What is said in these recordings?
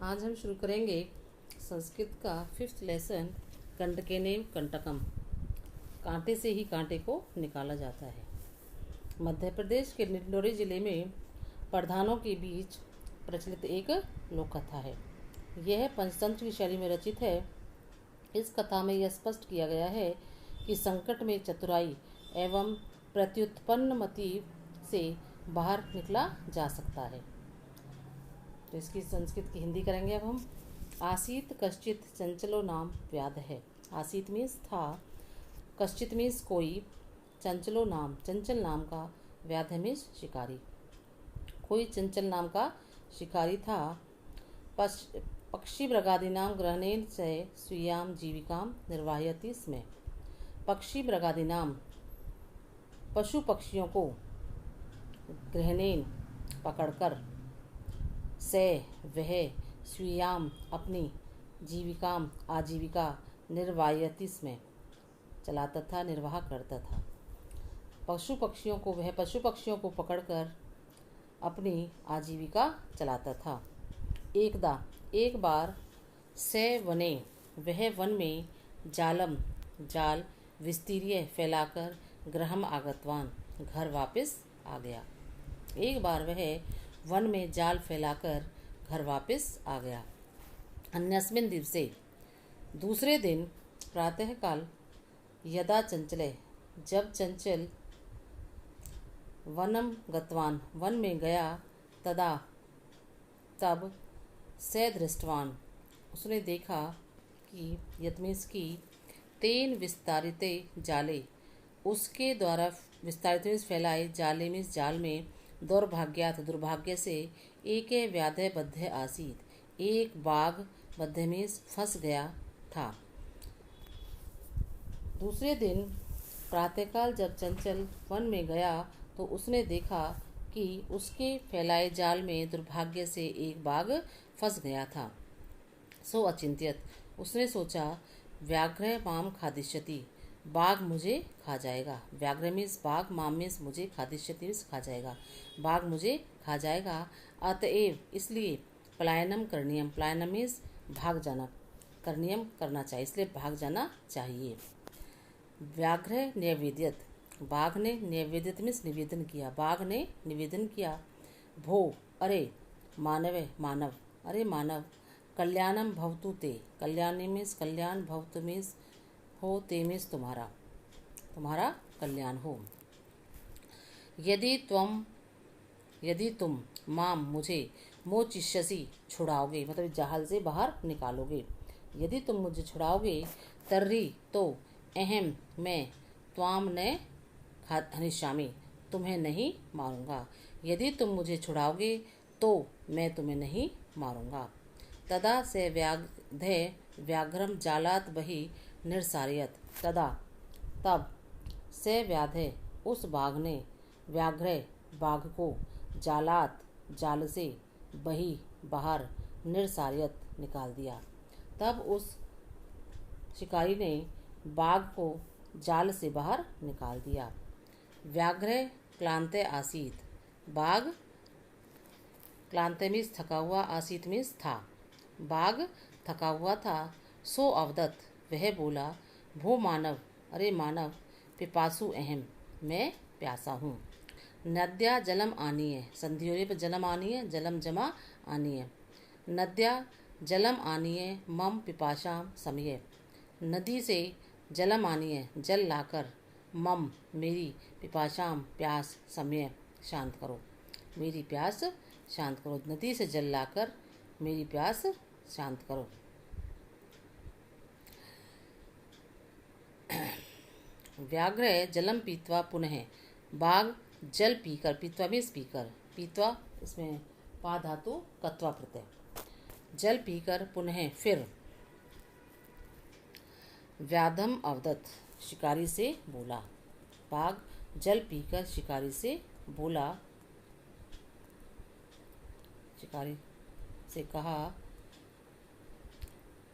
आज हम शुरू करेंगे संस्कृत का 5th लेसन कंटकेनेव कंटकम। कांटे से ही कांटे को निकाला जाता है। मध्य प्रदेश के डिंडोरी जिले में प्रधानों के बीच प्रचलित एक लोक कथा है। यह पंचतंत्र की शैली में रचित है। इस कथा में यह स्पष्ट किया गया है कि संकट में चतुराई एवं प्रत्युत्पन्नमति से बाहर निकला जा सकता है। तो इसकी संस्कृत की हिंदी करेंगे अब हम। आसीत कश्चित चंचलो नाम व्याध है। आसीत मीन्स था, कश्चित मीन्स कोई, चंचलो नाम चंचल नाम का, व्याध मीन्स शिकारी। कोई चंचल नाम का शिकारी था। पक्षी मृगादीनां ग्रहणेन से स्वीयां जीविकां निर्वाहयति स्म। पक्षी मृगादीनां पशु पक्षियों को ग्रहणेन पकड़कर, से वह, स्वीयाम अपनी, जीविकाम आजीविका, निर्वाहयति स्म चलाता था, निर्वाह करता था। पशु पक्षियों को पकड़कर अपनी आजीविका चलाता था। एक बार से वने, वह वन में, जाल विस्तीर्य फैलाकर, गृहम आगतवान घर वापस आ गया। एक बार वह वन में जाल फैलाकर घर वापस आ गया। अन्यस्मिन् दिवसे, दूसरे दिन, प्रातःकाल, यदा चंचले, जब चंचल, वनम गतवान वन में गया, तदा तब, से दृष्टवान उसने देखा कि, यत्मीस की, तेन विस्तारिते जाले उसके द्वारा, विस्तारित मीन्स फैलाए, जाले मीन्स जाल में, दुर्भाग्यात दुर्भाग्य से, एक व्याधे बद्ध आसीत एक बाघ, बद्ध मीन्स फंस गया था। दूसरे दिन प्रातःकाल जब चंचल वन में गया तो उसने देखा कि उसके फैलाए जाल में दुर्भाग्य से एक बाघ फंस गया था। सो अचिंत्यत उसने सोचा, व्याघ्र माम खादिष्यति बाघ मुझे खा जाएगा। व्याघ्र मीन्स बाघ, माम मीन्स मुझे, खादिष्यति मीन्स खा जाएगा, बाघ मुझे खा जाएगा। अतएव इसलिए, पलायनम करणीयम, पलायनम मीन्स भाग जाना, करणीयम करना चाहिए, इसलिए भाग जाना चाहिए। व्याघ्र निवेद्यत बाघ ने, निवेदित मीन्स निवेदन किया, बाघ ने निवेदन किया, भो अरे, मानव अरे मानव, कल्याणम भवतु ते, कल्याणी मीन्स कल्याण, भवतु मीन्स हो, ते मीन्स तुम्हारा कल्याण हो। यदि तुम माम मुझे, मोचिष्यसि छुड़ाओगे, मतलब जहाल से बाहर निकालोगे, यदि तुम मुझे छुड़ाओगे, तर्री तो, अहम मैं, त्वाम न हनिष्यामि तुम्हें नहीं मारूंगा। यदि तुम मुझे छुड़ाओगे तो मैं तुम्हें नहीं मारूंगा। तदा से व्याघ्रम जालात बहि निर्सारयत, तदा तब, से व्याधे उस बाघ ने, व्याघ्र बाघ को, जालात जाल से, बही बाहर, निर्सारयत निकाल दिया। तब उस शिकारी ने बाघ को जाल से बाहर निकाल दिया। व्याघ्र क्लांते आसीत, बाघ, क्लांते मीन्स थका हुआ, आसीत मीन्स था, बाघ थका हुआ था। सो अवदत वह बोला, भो मानव अरे मानव, पिपासु अहम मैं प्यासा हूँ। नद्या जलम आनीय, संधि हो रही पर जलम आनीय, जलम जमा आनीय, नद्या जलम आनीय मम पिपाशाम समये, नदी से जलम आनीय जल लाकर, मम मेरी, पिपाशाम प्यास, समय शांत करो, मेरी प्यास शांत करो, नदी से जल लाकर मेरी प्यास शांत करो। व्याघ्र जलम पीत्वा पुनः, बाघ जल पीकर, पीत्वा मीन्स पीकर, पीत्वा इसमें पा धातु कत्वा प्रत्यय, जल पीकर पुनः फिर, व्याधम अवदत शिकारी से बोला, बाघ जल पीकर शिकारी से बोला, शिकारी से कहा,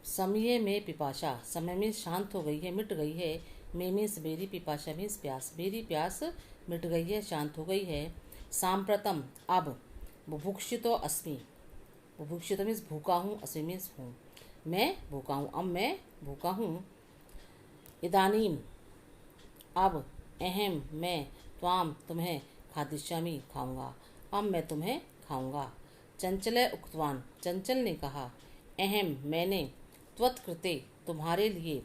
समय में पिपाशा, समय में शांत हो गई है, मिट गई है, मैं मीन्स मेरी, पिपाशा मीन्स प्यास, मेरी प्यास मिट गई है, शांत हो गई है। सांप्रतम अब, बुभुक्षितो अस्मि बुभुक्षित मीन्स भूखा हूँ, अस्मि मीन्स हूँ, मैं भूखा हूँ, अब मैं भूखा हूँ। इदानीम अब, अहम मैं, त्वाम तुम्हें, खादिष्यामि खाऊंगा, अब मैं तुम्हें खाऊंगा। चंचल उक्तवान चंचल ने कहा, अहम मैंने, त्वत्कृते तुम्हारे लिए,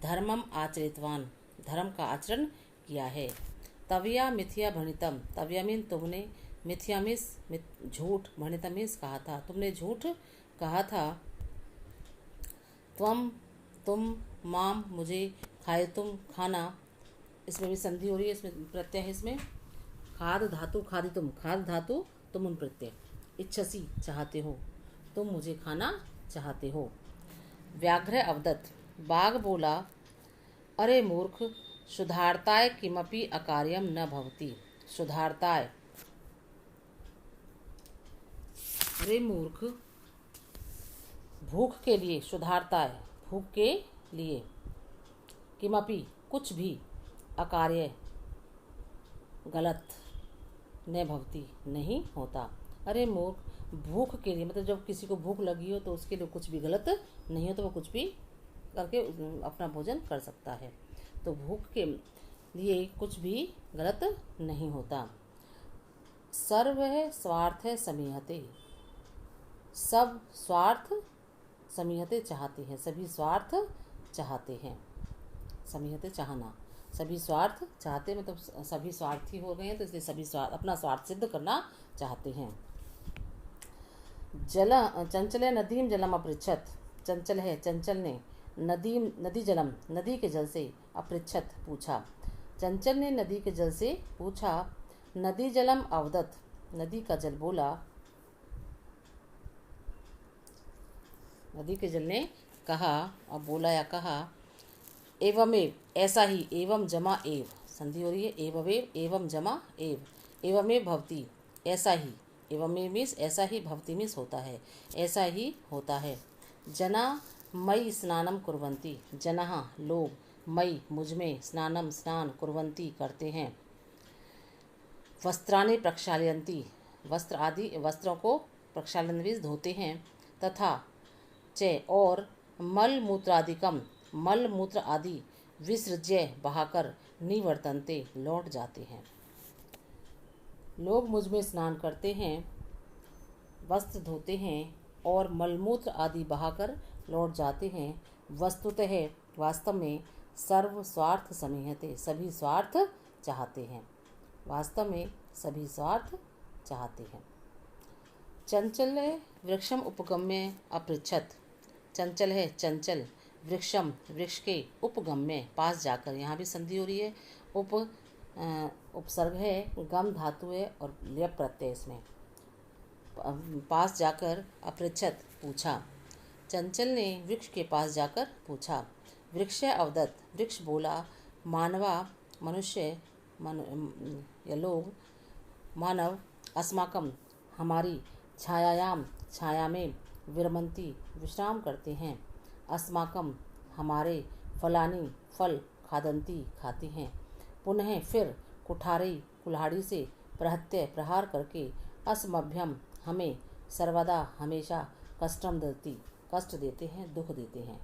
धर्मम आचरितवान धर्म का आचरण किया है। तवया मिथ्या भणितम, तवया मीन तुमने, मिथ्या मीन्स झूठ, भणितम मीन्स कहा था, तुमने झूठ कहा था। त्वम तुम, माम मुझे, खाए तुम खाना, इसमें भी संधि हो रही है, इसमें प्रत्यय है, इसमें खाद धातु खादितुम, खाद धातु तुम प्रत्यय, इच्छसी चाहते हो, तुम मुझे खाना चाहते हो। व्याघ्र अवदत् बाघ बोला, अरे मूर्ख, सुधार्ताय किमपि अकार्यम न भवति। सुधार्ताय, अरे मूर्ख, भूख के लिए, सुधारता है भूख के लिए, किमपि कुछ भी, अकार्य गलत, न भवती नहीं होता। अरे मूर्ख, भूख के लिए मतलब जब किसी को भूख लगी हो तो उसके लिए कुछ भी गलत नहीं हो, तो वो कुछ भी करके अपना भोजन कर सकता है, तो भूख के लिए कुछ भी गलत नहीं होता। सर्व स्वार्थ समीहते, सब स्वार्थ समीहते चाहते हैं, सभी स्वार्थ चाहते हैं, समीहते चाहना, सभी स्वार्थ चाहते मतलब सभी स्वार्थी हो गए हैं, तो इसलिए सभी स्वार्थ अपना स्वार्थ सिद्ध करना चाहते हैं। चंचल नदीम जलम अपृच्छत, चंचल है चंचल ने, नदी जलम नदी के जल से, अपृच्छत पूछा, चंचल ने नदी के जल से पूछा। नदी जलम अवदत, नदी का जल बोला, नदी के जल ने कहा और बोला या कहा, एवमेव ऐसा ही, एवं जमा एव, संधि हो रही है, एवमेव एवं जमा एव, एवमेव भवती ऐसा ही, एवमेव मीन्स ऐसा ही, भवती मीन्स होता है, ऐसा ही होता है। जना मई स्नानम कुर्वन्ति, जनः लोग, मई मुझमें, स्नानम स्नान, कुर्वन्ति करते हैं। वस्त्राणि प्रक्षालयन्ति, वस्त्र आदि वस्त्रों को प्रक्षालन मीन्स धोते हैं। तथा च और, मल मूत्रादिकम मल मूत्र आदि, विसृज्य बहाकर, निवर्तन्ते लौट जाते हैं। लोग मुझ में स्नान करते हैं, वस्त्र धोते हैं और मलमूत्र आदि बहाकर लौट जाते हैं। वस्तुतः वास्तव में, सर्व स्वार्थ समीहते, सभी स्वार्थ चाहते हैं, वास्तव में सभी स्वार्थ चाहते हैं। चंचल वृक्षम उपगम्य अपृच्छत, चंचल है चंचल, वृक्षम वृक्ष के, उपगम्य पास जाकर, यहाँ भी संधि हो रही है, उपसर्ग है, गम धातु है और लेप प्रत्यय इसमें, पास जाकर, अपृच्छत पूछा, चंचल ने वृक्ष के पास जाकर पूछा। वृक्ष अवदत वृक्ष बोला, मानवा मनुष्य, या लोग, मानव, अस्माकम हमारी, छायायाम छाया में, विरमंती विश्राम करते हैं, अस्माकम हमारे, फलानी फल, खादंती खाते हैं, पुनः फिर, कुठारी कुल्हाड़ी से, प्रहत्य प्रहार करके, अस्मभ्यम हमें, सर्वदा हमेशा, कष्टम दती कष्ट देते हैं, दुख देते हैं।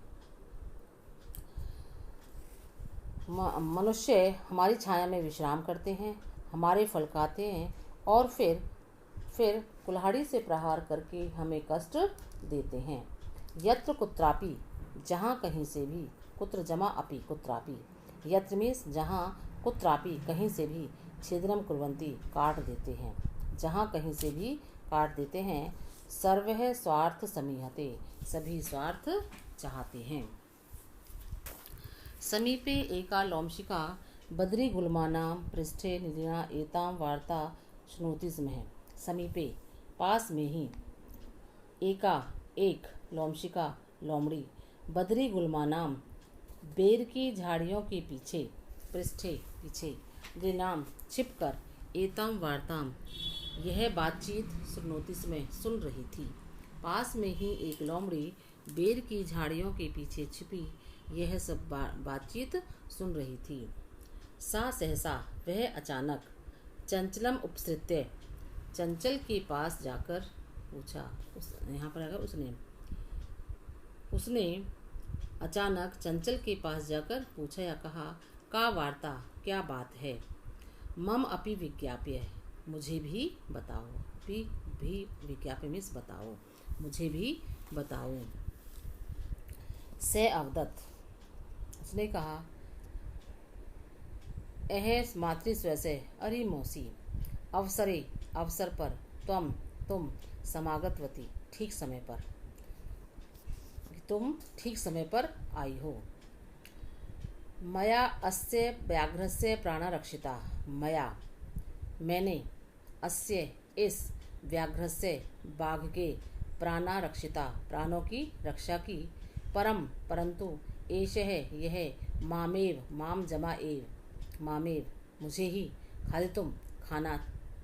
मनुष्य हमारी छाया में विश्राम करते हैं, हमारे फल खाते हैं और फिर कुल्हाड़ी से प्रहार करके हमें कष्ट देते हैं। यत्र कुत्रापि जहाँ कहीं से भी, कुत्र जमा अपि कुत्रापि, यत्र मीन्स जहाँ, कुत्रापि कहीं से भी, छिद्रम कुर्वन्ति काट देते हैं, जहाँ कहीं से भी काट देते हैं। सर्वः स्वार्थ समीहते, सभी स्वार्थ चाहते हैं। समीपे एका लोमशिका बद्रीगुल्मानां पृष्ठे निधिना एतां वार्ता श्नोति स्म। समीपे पास में ही, एका एक, लोमशिका लोमड़ी, बद्रीगुल्मानां बेर की झाड़ियों के पीछे, पृष्ठे पीछे, निधिनां छिपकर, एतां वार्तां यह बातचीत श्नोति स्म सुन रही थी। पास में ही एक लोमड़ी बेर की झाड़ियों के पीछे छिपी यह सब बातचीत सुन रही थी। सा सहसा वह अचानक, चंचलम उपसृत्य चंचल के पास जाकर, पूछा। उस यहाँ पर आएगा उसने। उसने अचानक चंचल के पास जाकर पूछा या कहा, का वार्ता, क्या बात है? मम अपि विज्ञाप्य, मुझे भी बताओ। भी विज्ञाप्य मीन्स बताओ, मुझे भी बताओ। से अवदत, उसने कहा, एह मातृस्व से, अरे मौसी, अवसरे, अवसर पर, तुम समागतवती, ठीक समय पर, तुम ठीक समय पर आई हो। मया अस्य व्याघ्रस्य प्राणरक्षिता, मया मैंने, अस्य इस, व्याघ्रस्य बाघ के, प्राणरक्षिता प्राणों की रक्षा की, परंतु एषः यह, मामेव माम जमा एव, मामेव मुझे ही, खादितुम खाना,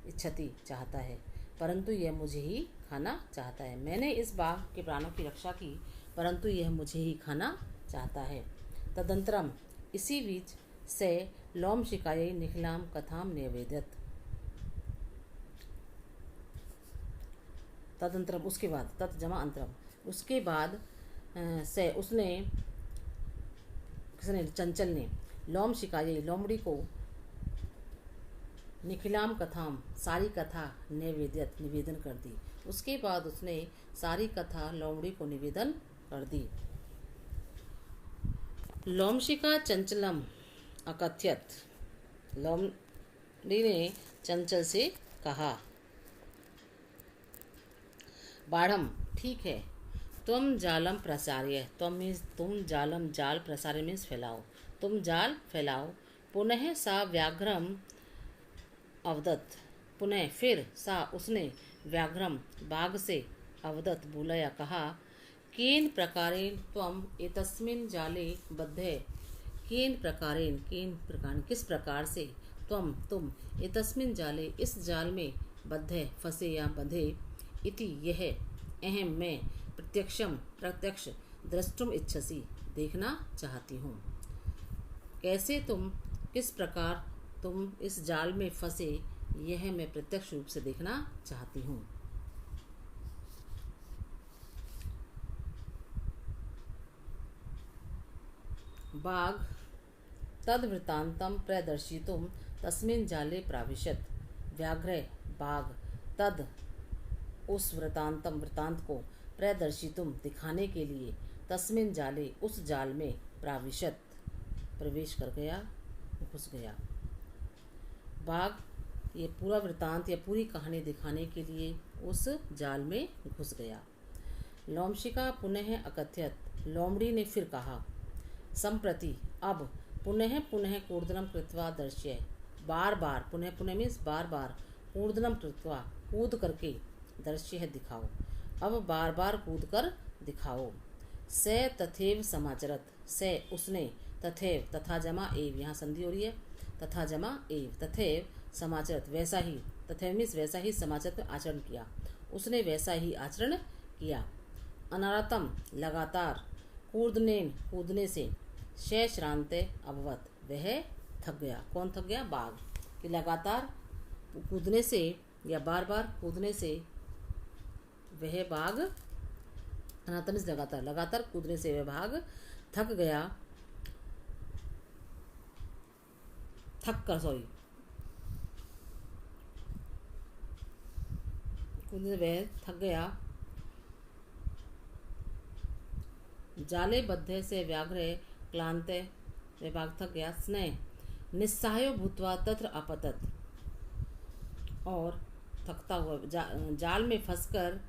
इच्छति चाहता है, परंतु यह मुझे ही खाना चाहता है। मैंने इस बाघ के प्राणों की रक्षा की, परंतु यह मुझे ही खाना चाहता है। तदंतरम, इसी बीच से लोम शिकायै निखिलाम कथाम निवेदत। तदंतरम उसके बाद, तत् जमा अंतरम, उसके बाद से उसने, किसने, चंचल ने, लोम शिकायै लोमड़ी को, निखिलाम कथाम सारी कथा, निवेदित निवेदन कर दी। उसके बाद उसने सारी कथा लोमड़ी को निवेदन कर दी। लोमशिका चंचलम अकथ्यत, लोमड़ी ने चंचल से कहा, बाढ़म, ठीक है, तुम जालम प्रसार्य, तुम जालम, जाल प्रसार्य मीन्स फैलाओ, तुम जाल फैलाओ। पुनः सा व्याघ्रम अवदत, पुनः फिर, सा उसने, व्याघ्रम बाघ से, अवदत बोला या कहा, केन प्रकारेण त्वम एतस्मिन् जाले बद्धे, केन प्रकारेण, किस प्रकार से, तुम एतस्मिन् जाले, इस जाल में, बद्धे फंसे या बंधे, इति यह, अहम मैं, प्रत्यक्ष द्रष्टुम इच्छसि, देखना चाहती हूँ। कैसे तुम, किस प्रकार तुम इस जाल में फंसे, यह मैं प्रत्यक्ष रूप से देखना चाहती हूँ। बाघ तद्वृत्तान्तं प्रदर्शितुं तस्मिन् जाले प्राविशत, व्याघ्र बाघ, तद उस वृत्तांत को, प्रदर्शितुम दिखाने के लिए, तस्मिन् जाले उस जाल में, प्राविशत प्रवेश कर गया, घुस गया। बाघ ये पूरा वृत्तांत या पूरी कहानी दिखाने के लिए उस जाल में घुस गया। लोमशिका पुनः अकथ्यत, लोमड़ी ने फिर कहा, संप्रति, अब, पुनः कूर्दनम कृत्वा दर्श्य, बार बार, पुनः मीन्स बार बार, कूर्दनम कृत्वा कूद करके, दर्श्य है दिखाओ, अब बार बार कूद कर दिखाओ। से तथैव समाचरत, से उसने, तथैव तथा जमा एव, यहाँ संधि हो रही है, तथा जमा एव, तथैव समाचरत वैसा ही, तथैव मीन्स वैसा ही, समाचरत में आचरण किया, उसने वैसा ही आचरण किया। अनरतम लगातार, कूदने से, श्रांते अभवत, वह थक गया। कौन थक गया? बाघ। कि लगातार कूदने से या बार बार कूदने से वह बाघ, अनातम लगातार कूदने से वह बाघ थक गया, कूदने से वह थक गया। जाले बद्धे से व्याघ्रे क्लांते, वह बाघ थक गया। स्नेह निस्सहायो भूत्वा तत्र अपतत, और थकता हुआ जाल में फंसकर,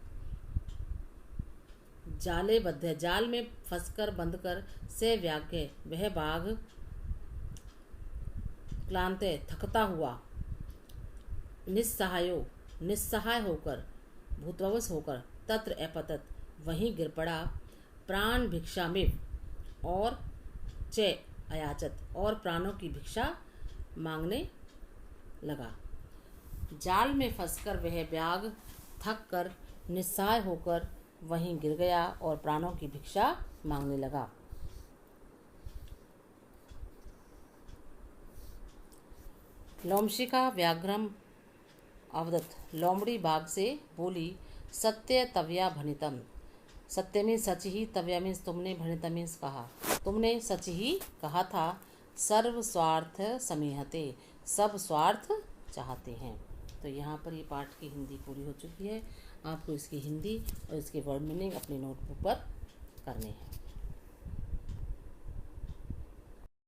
जाले बद्धे जाल में फंसकर बंधकर, से व्याघ्र वह बाघ, क्लांते थकता हुआ, निस्सहाय होकर, भूतवश होकर, तत्र अपतत वहीं गिर पड़ा। प्राण भिक्षा में, और च अयाचत, और प्राणों की भिक्षा मांगने लगा। जाल में फंसकर वह बाघ थक कर, निस्सहाय होकर वहीं गिर गया और प्राणों की भिक्षा मांगने लगा। लोमशिका व्याघ्रम अवदत, लोमड़ी बाघ से बोली, सत्य तवया भणितम। सत्य में सच ही, तवया मीन्स तुमने, भणितम मीन्स कहा, तुमने सच ही कहा था। सर्व स्वार्थ समीहते, सब स्वार्थ चाहते हैं। तो यहाँ पर ये पाठ की हिंदी पूरी हो चुकी है। आपको इसकी हिंदी और इसके वर्ड मीनिंग अपनी नोटबुक पर करने हैं।